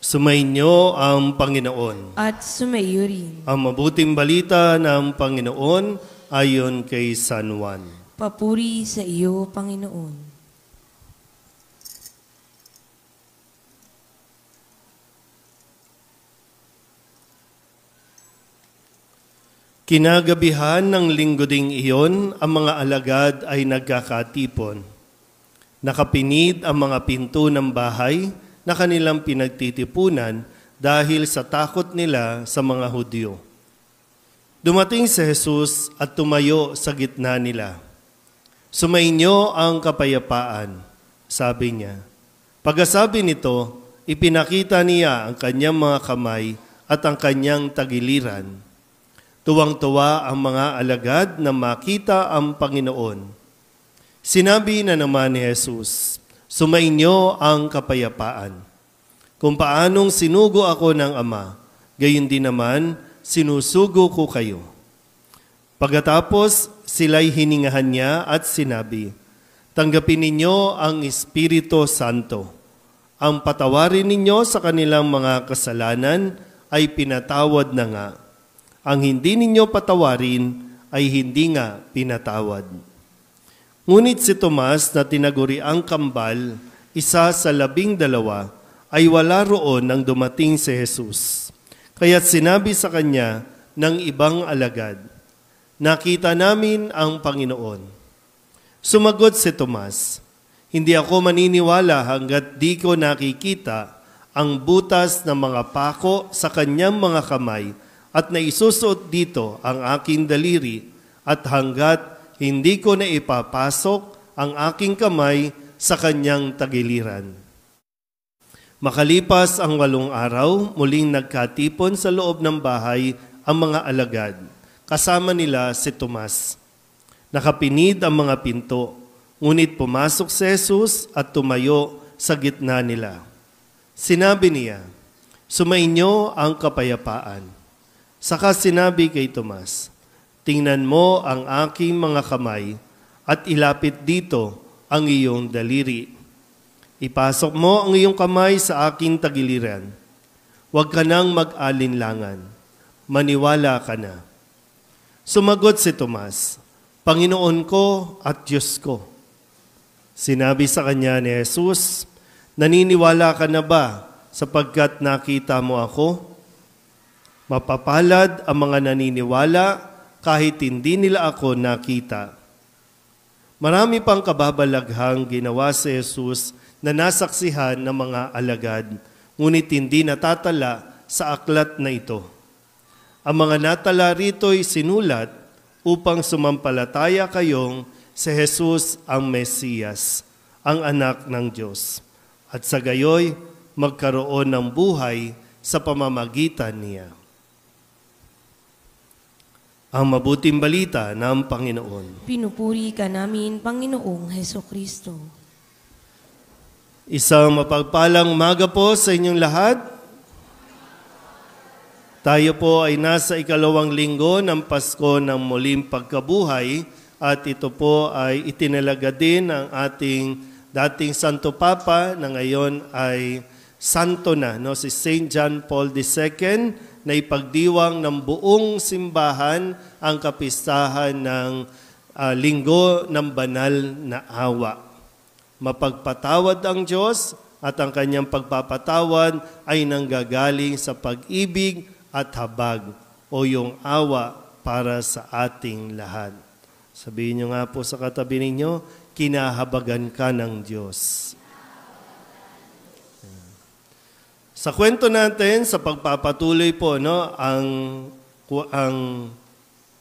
Sumainyo ang Panginoon. At sumaiyo rin. Ang mabuting balita ng Panginoon ayon kay San Juan. Papuri sa iyo, Panginoon. Kinagabihan ng linggo ding iyon, ang mga alagad ay nagkakatipon. Nakapinid ang mga pinto ng bahay na kanilang pinagtitipunan dahil sa takot nila sa mga Hudyo. Dumating si Jesus at tumayo sa gitna nila. Sumainyo ang kapayapaan, sabi niya. Pagkasabi nito, ipinakita niya ang kanyang mga kamay at ang kanyang tagiliran. Tuwang-tuwa ang mga alagad na makita ang Panginoon. Sinabi na naman ni Jesus, sumainyo ang kapayapaan. Kung paanong sinugo ako ng Ama, gayon din naman sinusugo ko kayo. Pagkatapos, sila'y hiningahan niya at sinabi, tanggapin ninyo ang Espiritu Santo. Ang patawarin ninyo sa kanilang mga kasalanan ay pinatawad na nga. Ang hindi ninyo patawarin ay hindi nga pinatawad. Ngunit si Tomas na tinaguriang kambal, isa sa 12, ay wala roon nang dumating si Jesus. Kaya't sinabi sa kanya ng ibang alagad, nakita namin ang Panginoon. Sumagot si Tomas, hindi ako maniniwala hanggat di ko nakikita ang butas ng mga pako sa kanyang mga kamay at naisusuot dito ang aking daliri at hanggat hindi ko na ipapasok ang aking kamay sa kanyang tagiliran. Makalipas ang 8 araw, muling nagkatipon sa loob ng bahay ang mga alagad. Kasama nila si Tomas. Nakapinid ang mga pinto, ngunit pumasok si Jesus at tumayo sa gitna nila. Sinabi niya, sumainyo ang kapayapaan. Saka sinabi kay Tomas, tingnan mo ang aking mga kamay at ilapit dito ang iyong daliri. Ipasok mo ang iyong kamay sa aking tagiliran. Huwag ka nang mag-alinlangan. Maniwala ka na. Sumagot si Tomas, Panginoon ko at Diyos ko. Sinabi sa kanya ni Jesus, naniniwala ka na ba sapagkat nakita mo ako? Mapapalad ang mga naniniwala kahit hindi nila ako nakita. Marami pang kababalaghang ginawa si Jesus na nasaksihan ng mga alagad, ngunit hindi natatala sa aklat na ito. Ang mga natala rito'y sinulat upang sumampalataya kayong si Jesus ang Mesiyas, ang anak ng Diyos, at sa gayoy magkaroon ng buhay sa pamamagitan niya. Ang mabuting balita ng Panginoon. Pinupuri ka namin, Panginoong Hesukristo. Isang mapagpalang umaga po sa inyong lahat. Tayo po ay nasa 2 linggo ng Pasko ng Muling Pagkabuhay at ito po ay itinalaga din ng ating dating Santo Papa na ngayon ay santo na, no? Si St. John Paul II na ipagdiwang ng buong simbahan ang kapistahan ng Linggo ng Banal na Awa. Mapagpatawad ang Diyos at ang kanyang pagpapatawad ay nanggagaling sa pag-ibig at habag o yung awa para sa ating lahat. Sabihin niyo nga po sa katabi ninyo, kinahabagan ka ng Diyos. Sa kwento natin, sa pagpapatuloy po, no, ang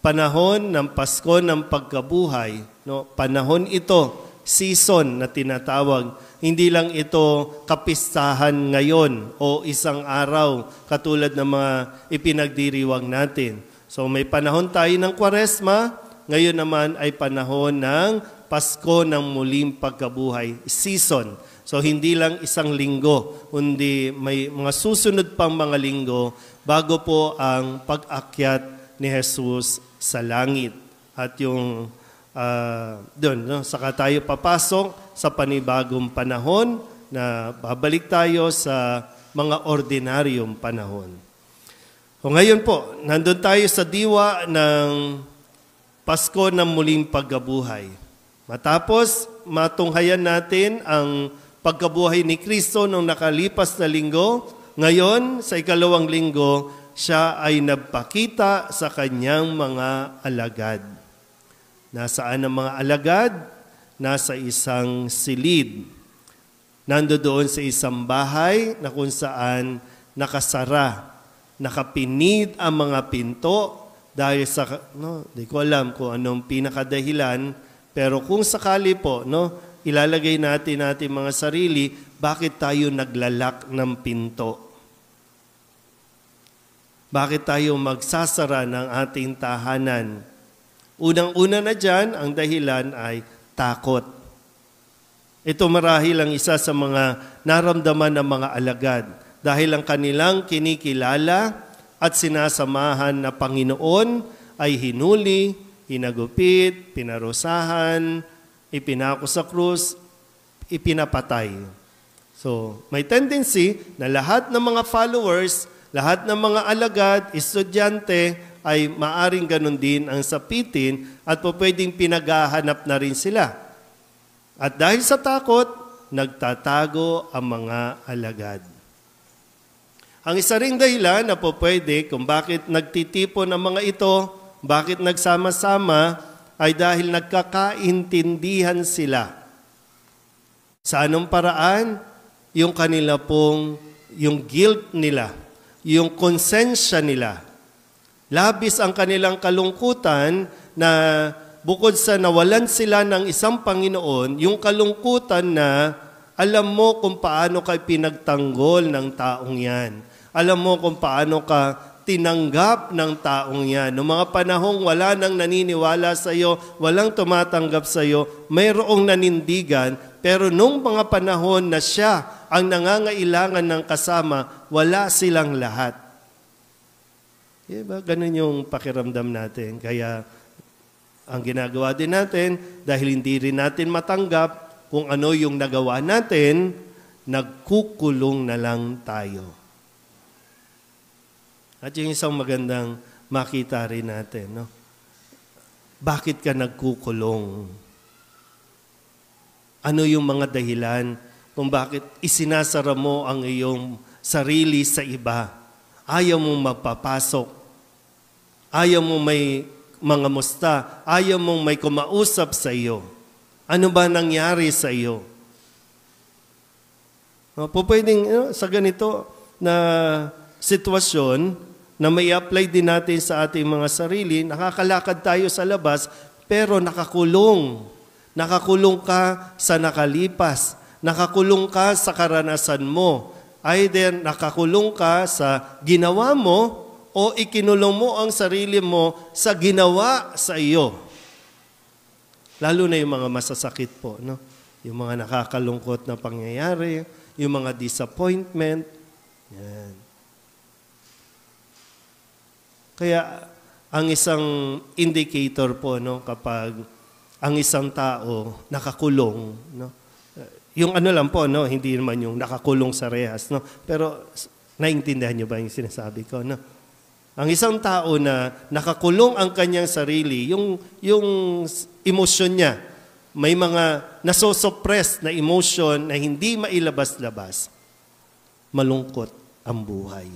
panahon ng Pasko ng Pagkabuhay, no, panahon ito, season na tinatawag. Hindi lang ito kapistahan ngayon o isang araw katulad ng mga ipinagdiriwang natin. So may panahon tayo ng Kwaresma, ngayon naman ay panahon ng Pasko ng Muling Pagkabuhay, season. So hindi lang isang linggo, kundi may mga susunod pang mga linggo bago po ang pag-akyat ni Jesus sa langit. At yung doon, no? Saka tayo papasok sa panibagong panahon na babalik tayo sa mga ordinaryong panahon. O ngayon po, nandun tayo sa diwa ng Pasko ng muling pagkabuhay. Matapos matunghayan natin ang pagkabuhay ni Kristo noong nakalipas na linggo, ngayon sa ikalawang linggo, siya ay nagpakita sa kanyang mga alagad. Nasaan ang mga alagad? Nasa isang silid. Nandoon sa isang bahay na kung saan nakasara, nakapinid ang mga pinto dahil sa, di ko alam kung anong pinakadahilan, pero kung sakali po, ilalagay natin mga sarili, bakit tayo naglalak ng pinto? Bakit tayo magsasara ng ating tahanan? Unang-una na dyan, ang dahilan ay takot. Ito marahil ang isa sa mga naramdaman ng mga alagad dahil ang kanilang kinikilala at sinasamahan na Panginoon ay hinuli, hinagupit, pinarusahan, ipinako sa krus, ipinapatay. So, may tendency na lahat ng mga followers, lahat ng mga alagad, estudyante, ay maaring ganun din ang sapitin at pwedeng pinaghahanap na rin sila. At dahil sa takot, nagtatago ang mga alagad. Ang isa ring dahilan na pwede kung bakit nagtitipon ang mga ito, bakit nagsama-sama, ay dahil nagkakaintindihan sila. Sa anong paraan? Yung kanila pong, yung guilt nila, yung konsensya nila. Labis ang kanilang kalungkutan na bukod sa nawalan sila ng isang Panginoon, yung kalungkutan na alam mo kung paano ka pinagtanggol ng taong yan. Alam mo kung paano ka tinanggap ng taong yan. Noong mga panahong wala nang naniniwala sa iyo, walang tumatanggap sa iyo, mayroong nanindigan, pero noong mga panahon na siya ang nangangailangan ng kasama, wala silang lahat. Diba? Ganun yung pakiramdam natin. Kaya ang ginagawa din natin, dahil hindi rin natin matanggap kung ano yung nagawa natin, nagkukulong na lang tayo. At yung isang magandang makita rin natin, bakit ka nagkukulong? Ano yung mga dahilan kung bakit isinasara mo ang iyong sarili sa iba? Ayaw mong magpapasok. Ayaw mong may mga musta. Ayaw mong may kumausap sa iyo. Ano ba nangyari sa iyo? Pwedeng sa ganito na sitwasyon na may apply din natin sa ating mga sarili, nakakalakad tayo sa labas, pero nakakulong. Nakakulong ka sa nakalipas. Nakakulong ka sa karanasan mo. Either nakakulong ka sa ginawa mo o ikinulong mo ang sarili mo sa ginawa sa iyo. Lalo na yung mga masasakit po, yung mga nakakalungkot na pangyayari, yung mga disappointment. Yan. Kaya ang isang indicator po kapag ang isang tao nakakulong, yung lang po, hindi naman yung nakakulong sa rehas, pero naiintindihan niyo ba yung sinasabi ko, Ang isang tao na nakakulong ang kanyang sarili, yung emosyon niya, may mga nasosuppress na emotion na hindi mailabas-labas, malungkot ang buhay.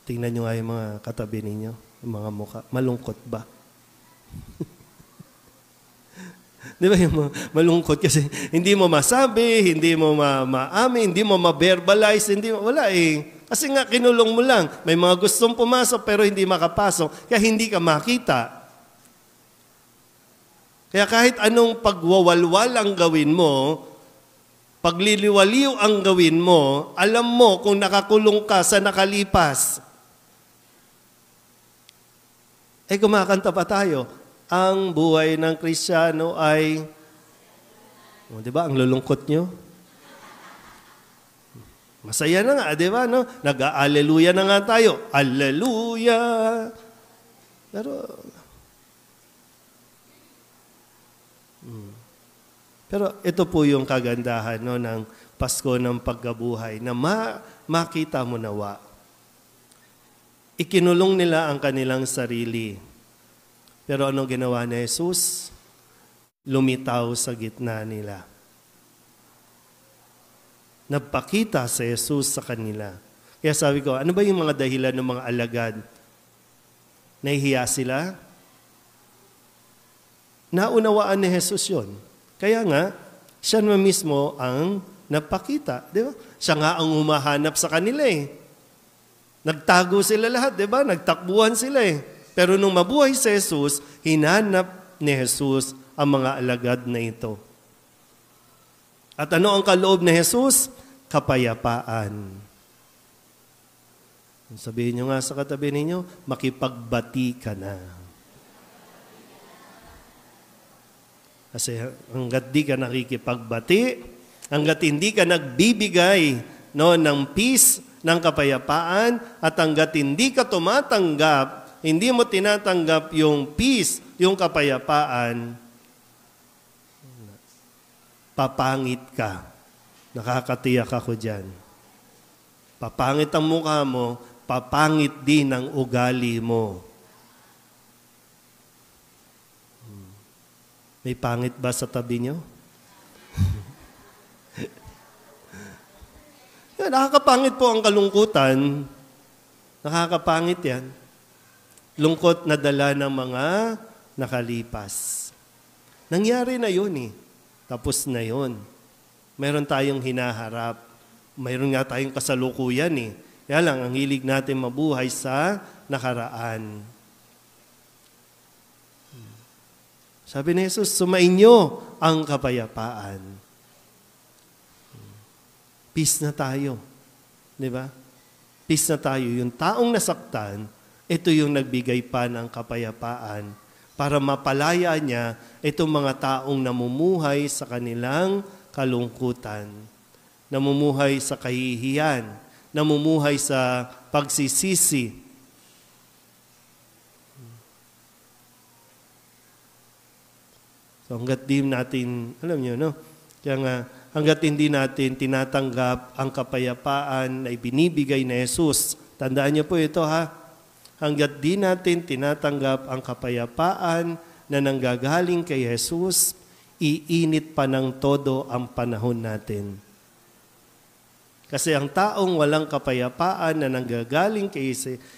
Tingnan niyo nga yung mga katabi ninyo, yung mga mukha, malungkot ba? Di ba yung malungkot kasi hindi mo masabi, hindi mo maamin, hindi mo ma-verbalize, wala eh. Kasi nga kinulong mo lang. May mga gustong pumasok pero hindi makapasok, kaya hindi ka makita. Kaya kahit anong pagwawalwal ang gawin mo, pagliliwaliw ang gawin mo, alam mo kung nakakulong ka sa nakalipas. Kumakanta pa tayo. Ang buhay ng Kristiyano ay, di ba, ang lulungkot nyo? Masaya na nga, di ba? Nag-aleluya na nga tayo. Alleluia! Pero, Pero ito po yung kagandahan no, ng Pasko ng Pagkabuhay na makita mo nawa. Ikinulong nila ang kanilang sarili. Pero anong ginawa ni Jesus? Lumitaw sa gitna nila. Nagpakita si Jesus sa kanila. Kaya sabi ko, ano ba yung mga dahilan ng mga alagad? Nahihiya sila? Naunawaan ni Jesus yun. Kaya nga, siya na mismo ang napakita. Di ba? Siya nga ang humahanap sa kanila eh. Nagtago sila lahat, di ba? Nagtakbuhan sila eh. Pero nung mabuhay si Jesus, hinanap ni Jesus ang mga alagad na ito. At ano ang kaloob ni Jesus? Kapayapaan. Sabihin nyo nga sa katabi ninyo, makipagbati ka na. Kasi hanggat di ka nakikipagbati, hanggat hindi ka nagbibigay no, ng peace, ng kapayapaan, at hanggat hindi ka tumatanggap, hindi mo tinatanggap yung peace, yung kapayapaan, papangit ka. Nakakatiyak ako dyan. Papangit ang mukha mo, papangit din ang ugali mo. May pangit ba sa tabi nyo? Nakakapangit po ang kalungkutan. Nakakapangit yan. Lungkot na dala ng mga nakalipas. Nangyari na yun eh. Tapos na yun. Meron tayong hinaharap. Mayroon nga tayong kasalukuyan eh. Kaya lang, ang hilig natin mabuhay sa nakaraan. Sabi ni Jesus, sumainyo ang kapayapaan. Peace na tayo. Di ba? Peace na tayo. Yung taong nasaktan, ito yung nagbigay pa ng kapayapaan para mapalaya niya itong mga taong namumuhay sa kanilang kalungkutan, namumuhay sa kahihiyan, namumuhay sa pagsisisi. So hanggat di natin, alam nyo, no? Kaya nga, hanggat hindi natin tinatanggap ang kapayapaan na ibinibigay ni Jesus, tandaan niyo po ito ha, hanggat di natin tinatanggap ang kapayapaan na nanggagaling kay Jesus, iinit pa ng todo ang panahon natin. Kasi ang taong walang kapayapaan na nanggagaling kay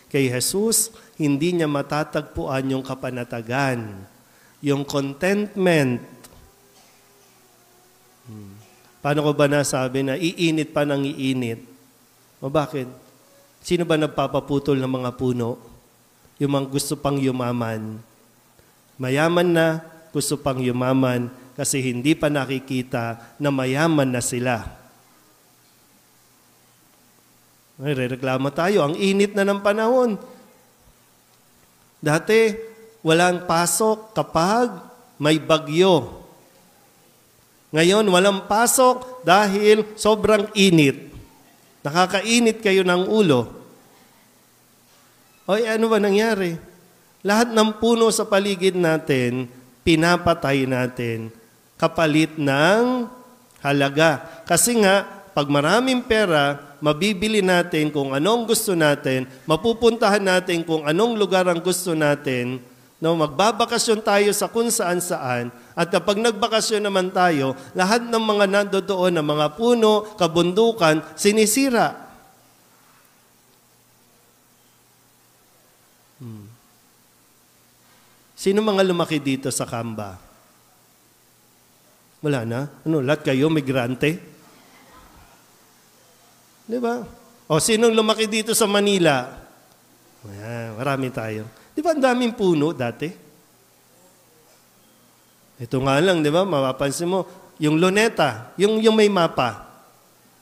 Jesus, hindi niya matatagpuan yung kapanatagan, yung contentment. Paano ko ba nasabi na iinit pa ng iinit? O bakit? Sino ba nagpapaputol ng mga puno? Yung mga gusto pang yumaman. Mayaman na, gusto pang yumaman kasi hindi pa nakikita na mayaman na sila. Ay, reklamo tayo. Ang init na ng panahon. Dati, walang pasok kapag may bagyo. Ngayon, walang pasok dahil sobrang init. Nakakainit kayo ng ulo. Oy, ano ba nangyari? Lahat ng puno sa paligid natin, pinapatay natin kapalit ng halaga. Kasi nga, pag maraming pera, mabibili natin kung anong gusto natin, mapupuntahan natin kung anong lugar ang gusto natin, no, magbabakasyon tayo sa kung saan-saan, at kapag nagbakasyon naman tayo, lahat ng mga nandoon na mga puno, kabundukan, sinisira. Sino mga lumaki dito sa Kamba? Wala na? Ano, lahat kayo migrante? Di ba? O, sinong lumaki dito sa Manila? Ayan, marami tayo. Di ba ang daming puno dati? Ito nga lang, di ba? Mapapansin mo, yung Luneta, yung may mapa.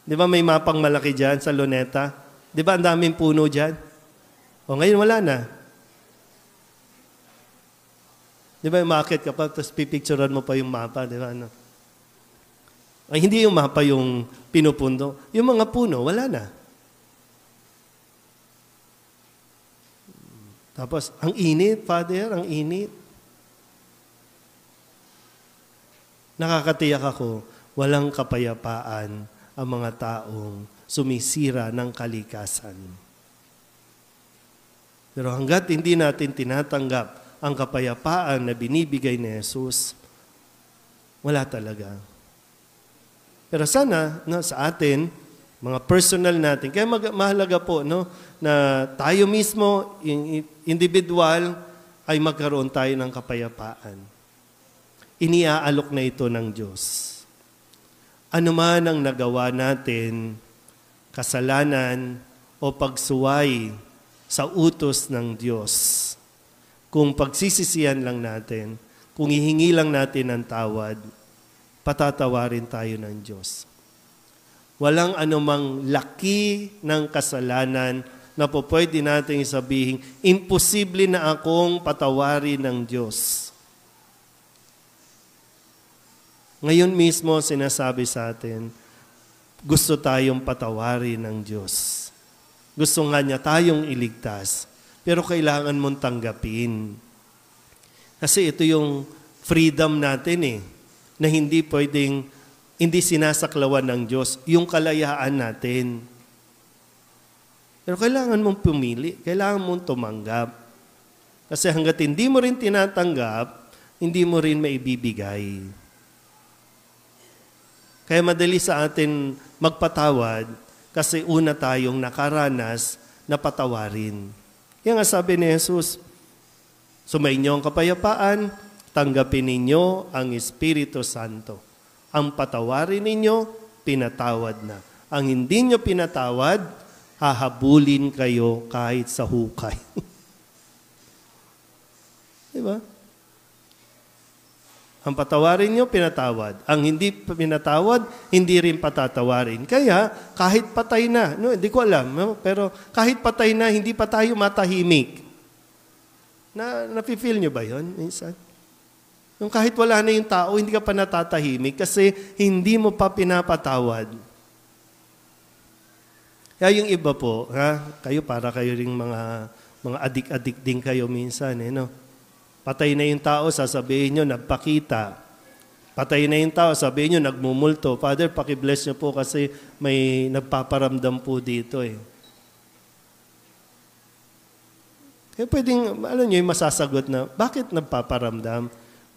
Di ba may mapang malaki dyan sa Luneta? Di ba ang daming puno dyan? O ngayon wala na. Di ba umakit ka pa, tapos pipicturean mo pa yung mapa, di ba? Ano? Ay, hindi yung mapa yung pinupundo. Yung mga puno, wala na. Tapos, ang init, Father, ang init. nakakatiyak ako, walang kapayapaan ang mga taong sumisira ng kalikasan. Pero hanggat hindi natin tinatanggap ang kapayapaan na binibigay ni Jesus, wala talaga. Pero sana sa atin, mga personal natin, kaya mahalaga po na tayo mismo, individual, ay magkaroon tayo ng kapayapaan. Iniaalok na ito ng Diyos. Ano man ang nagawa natin, kasalanan o pagsuway sa utos ng Diyos, kung pagsisisihan lang natin, kung ihingi lang natin ng tawad, patatawarin tayo ng Diyos. Walang anumang laki ng kasalanan na po pwede natin sabihin, imposible na akong patawarin ng Diyos. Ngayon mismo sinasabi sa atin, gusto tayong patawarin ng Diyos. Gusto nga niya tayong iligtas, pero kailangan mong tanggapin. Kasi ito yung freedom natin na hindi sinasaklawan ng Diyos, yung kalayaan natin. Pero kailangan mong pumili, kailangan mong tumanggap. Kasi hanggat hindi mo rin tinatanggap, hindi mo rin maibibigay. Kaya madali sa atin magpatawad kasi una tayong nakaranas na patawarin. Kaya nga sabi ni Jesus, sumainyo ang kapayapaan, tanggapin ninyo ang Espiritu Santo. Ang patawarin ninyo, pinatawad na. Ang hindi nyo pinatawad, hahabulin kayo kahit sa hukay. Diba? Ang patawarin nyo, pinatawad. Ang hindi pinatawad, hindi rin patatawarin. Kaya, kahit patay na, hindi ko alam, pero kahit patay na, hindi pa tayo matahimik. Nafe-feel nyo ba yun? Minsan? Yung kahit wala na yung tao, hindi ka pa natatahimik kasi hindi mo pa pinapatawad. Kaya yung iba po, kayo para kayo ring mga adik-adik din kayo minsan, Patay na yung tao, sasabihin nyo, nagpakita. Patay na yung tao, sabihin nyo, nagmumulto. Father, pakibless nyo po kasi may nagpaparamdam po dito Kaya pwedeng, yung masasagot na, bakit nagpaparamdam?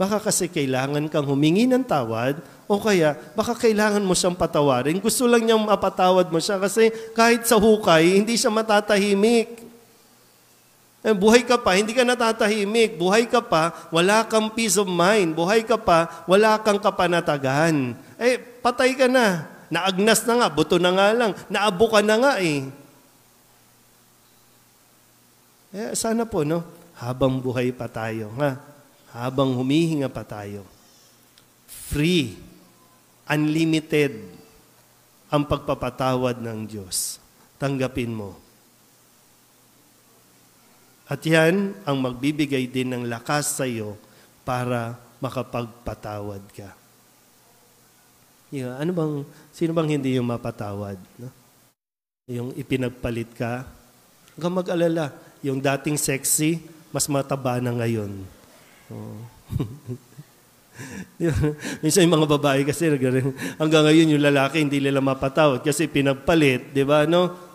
Baka kasi kailangan kang humingi ng tawad o kaya baka kailangan mo siyang patawarin. Gusto lang niyang mapatawad mo siya kasi kahit sa hukay, hindi siya matatahimik. Buhay ka pa, hindi ka natatahimik. Buhay ka pa, wala kang peace of mind. Buhay ka pa, wala kang kapanatagan. Patay ka na. Naagnas na nga, buto na nga lang. Naabo ka na nga sana po, habang buhay pa tayo, habang humihinga pa tayo, free, unlimited ang pagpapatawad ng Diyos. Tanggapin mo. At yan ang magbibigay din ng lakas sa iyo para makapagpatawad ka. Sino bang hindi yung mapatawad? Yung ipinagpalit ka? Huwag kang mag-alala. Yung dating sexy, mas mataba na ngayon. Minsan yung mga babae kasi hanggang ngayon yung lalaki hindi nila mapatawad kasi pinagpalit, di ba,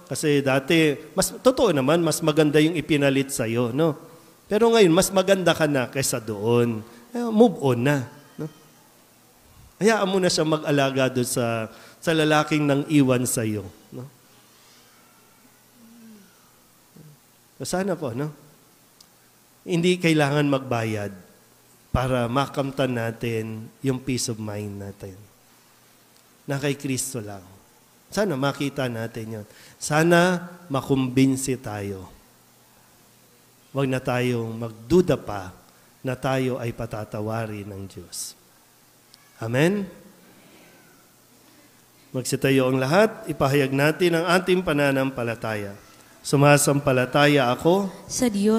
Kasi dati, totoo naman, mas maganda yung ipinalit sa'yo, Pero ngayon, mas maganda ka na kaysa doon. Move on na. Hayaan mo na siya mag-alaga doon sa lalaking nang iwan sa'yo. Sana po, hindi kailangan magbayad para makamtan natin yung peace of mind natin. Na kay Kristo lang. Sana makita natin yun. Sana makumbinsi tayo. Huwag na tayong magduda pa na tayo ay patatawarin ng Diyos. Amen? Magsitayo ang lahat, ipahayag natin ang ating pananampalataya. Sumasampalataya ako sa Diyos